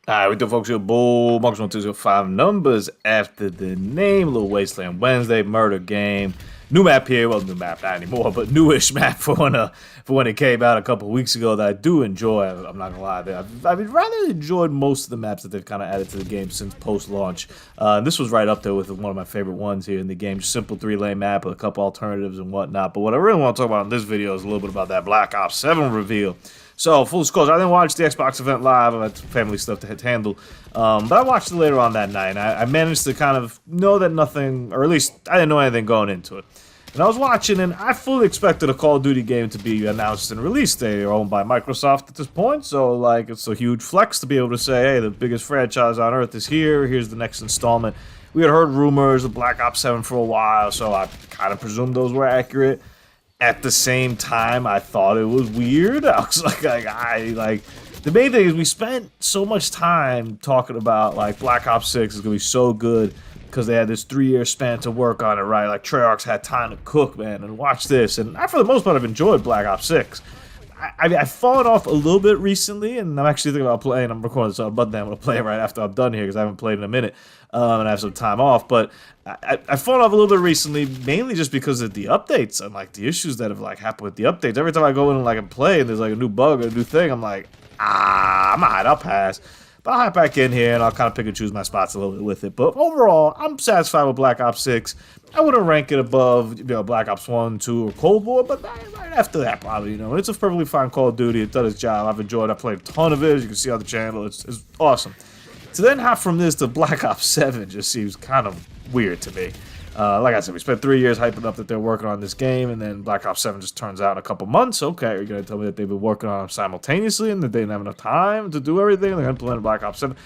Alright, we do folks here. Bull Marks 1205 numbers after the name. Little Wasteland Wednesday murder game. New map here. Well, new map not anymore, but newish map for when it came out a couple weeks ago that I do enjoy. I'm not gonna lie, I've rather enjoyed most of the maps that they've kind of added to the game since post-launch. This was right up there with one of my favorite ones here in the game. Just simple 3-lane map with a couple alternatives and whatnot. But what I really want to talk about in this video is a little bit about that Black Ops 7 reveal. So, full disclosure, I didn't watch the Xbox event live. I had some family stuff to handle. But I watched it later on that night. I managed to kind of know that nothing, or at least I didn't know anything going into it. And I was watching, and I fully expected a Call of Duty game to be announced and released. They are owned by Microsoft at this point, so like it's a huge flex to be able to say, hey, the biggest franchise on Earth is here. Here's the next installment. We had heard rumors of Black Ops 7 for a while, so I kind of presumed those were accurate. At the same time, I thought it was weird. I was like, the main thing is we spent so much time talking about like Black Ops 6 is gonna be so good because they had this 3-year span to work on it, right? Like Treyarch's had time to cook, man, and watch this. And I, for the most part, have enjoyed Black Ops 6. I've fallen off a little bit recently, and I'm actually thinking about playing. I'm recording this on Monday. I'm going to play it right after I'm done here because I haven't played in a minute, and I have some time off. But I've fallen off a little bit recently, mainly just because of the updates and like the issues that have like happened with the updates. Every time I go in and like and play, and there's like a new bug or a new thing, I'm like, I'm alright, I'll pass. But I'll hop back in here and I'll kind of pick and choose my spots a little bit with it. But overall, I'm satisfied with Black Ops 6. I wouldn't rank it above, Black Ops 1, 2, or Cold War, but right after that, probably, It's a perfectly fine Call of Duty. It done its job. I've enjoyed it. I played a ton of it, as you can see on the channel. It's awesome. To then hop from this to Black Ops 7 just seems kind of weird to me. Like I said, we spent 3 years hyping up that they're working on this game, and then Black Ops 7 just turns out in a couple months. Okay, you're going to tell me that they've been working on it simultaneously and that they didn't have enough time to do everything, and they're implementing Black Ops 7.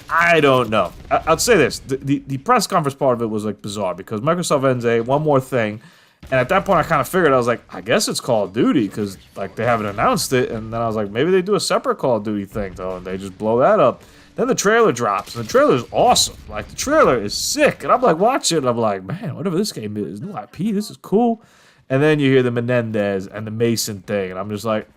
I don't know. I'll say this. The press conference part of it was like bizarre because Microsoft ends one more thing, and at that point I kind of figured, I was like, I guess it's Call of Duty because like they haven't announced it, and then I was like, maybe they do a separate Call of Duty thing though, and they just blow that up. Then the trailer drops, and the trailer is awesome. Like, the trailer is sick, and I'm like, watching it, and I'm like, man, whatever this game is, new IP, this is cool. And then you hear the Menendez and the Mason thing, and I'm just like,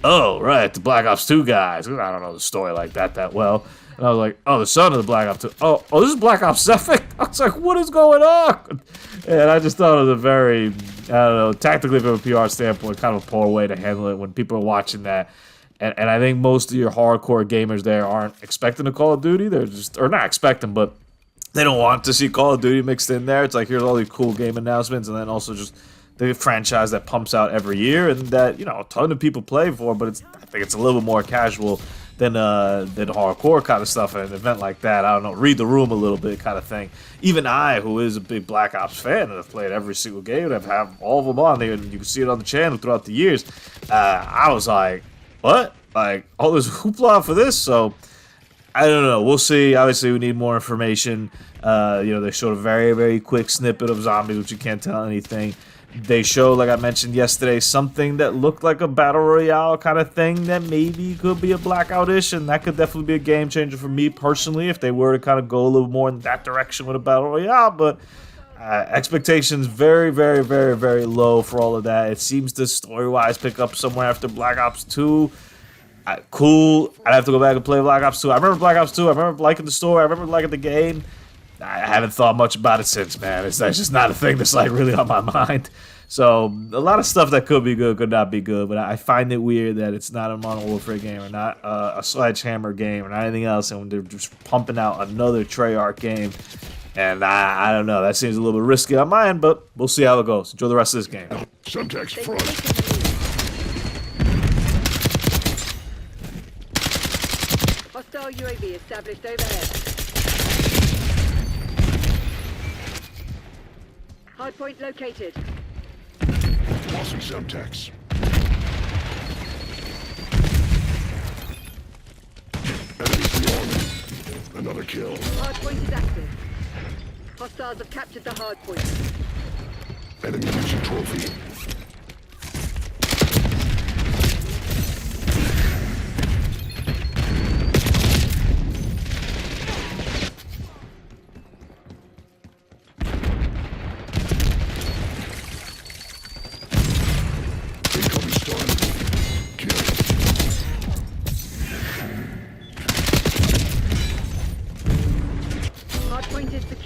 oh, right, the Black Ops 2 guys. I don't know the story like that well. And I was like, oh, the son of the Black Ops 2. Oh, this is Black Ops 7? I was like, what is going on? And I just thought it was a very, I don't know, tactically from a PR standpoint, kind of a poor way to handle it when people are watching that. And I think most of your hardcore gamers there aren't expecting a Call of Duty. They're just, or not expecting, but they don't want to see Call of Duty mixed in there. It's like, here's all these cool game announcements, and then also just the franchise that pumps out every year and that, a ton of people play for, but I think it's a little bit more casual than hardcore kind of stuff at an event like that. I don't know, read the room a little bit kind of thing. Even I, who is a big Black Ops fan and have played every single game and have all of them on there, and you can see it on the channel throughout the years, I was like, what? Like, all this hoopla for this? So, I don't know. We'll see. Obviously, we need more information. They showed a very, very quick snippet of zombies, which you can't tell anything. They showed, like I mentioned yesterday, something that looked like a Battle Royale kind of thing that maybe could be a Blackout-ish, and that could definitely be a game changer for me personally if they were to kind of go a little more in that direction with a Battle Royale, but expectations very, very, very, very low for all of that. It seems to story-wise pick up somewhere after Black Ops 2. Cool. I'd have to go back and play Black Ops 2. I remember Black Ops 2. I remember liking the story. I remember liking the game. I haven't thought much about it since, man. That's just not a thing that's like really on my mind. So a lot of stuff that could be good could not be good, but I find it weird that it's not a Modern Warfare game or not a Sledgehammer game or not anything else, and when they're just pumping out another Treyarch game. And I don't know. That seems a little bit risky on my end, but we'll see how it goes. Enjoy the rest of this game. Subtext front. Hostile UAV established overhead. Hardpoint located. Lost subtext. Enemies rearming. Another kill. Hardpoint is active. Hostiles have captured the hardpoint. Enemy mission trophy. Incoming stun. Kill.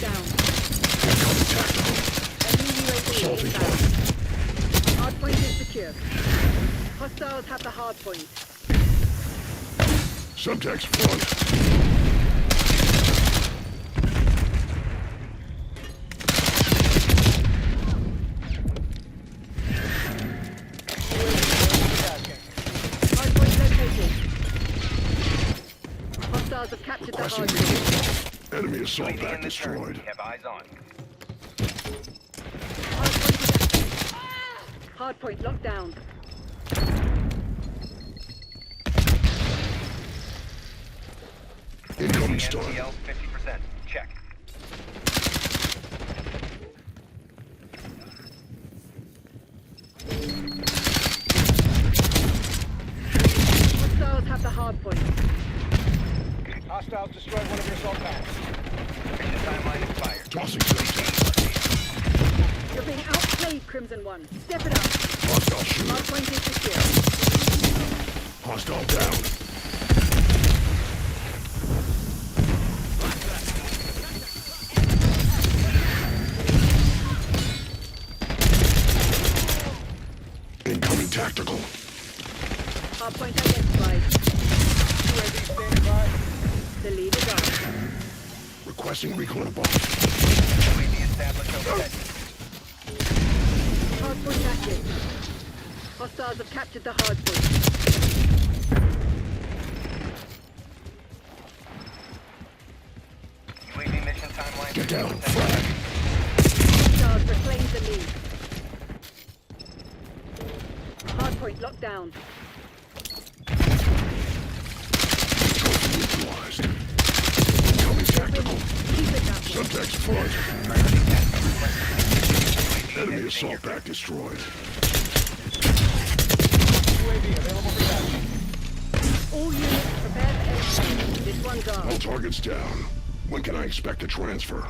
down. Incoming tactical. Enemy UAV Assaulting inbound. target. Hardpoint is secure. Hostiles have the hardpoint. Subtext front. Tasking. Hardpoint located. Hostiles have captured the Requesting hardpoint. recon. Enemy assault UAV pack in the turn. destroyed. Have eyes on. Hardpoint locked down. Incoming stun. NCL 50%. Check. Hostiles have the hardpoint. Hostiles destroyed one of your assault packs. Mission timeline expired. Tossing subtext. You're being outplayed, Crimson One. Step it up. Hostile shooter. Hardpoint is secure. Hostile down. Incoming tactical. Hardpoint identified. UAV standing by. The lead is up. Requesting recon bomb. UAV established overhead. Hardpoint active. Hostiles have captured the hardpoint. UAV mission timeline. Get down. 50%. Frag. Hostiles reclaim the lead. Hardpoint locked down. Neutralized. Incoming tactical. Keep it that way. Subtext front. Priority tasking requested. UAV Enemy exiting your assault grid. pack destroyed. UAV available for tasking. All units prepare for entry. This one's ours. All targets down. When can I expect a transfer?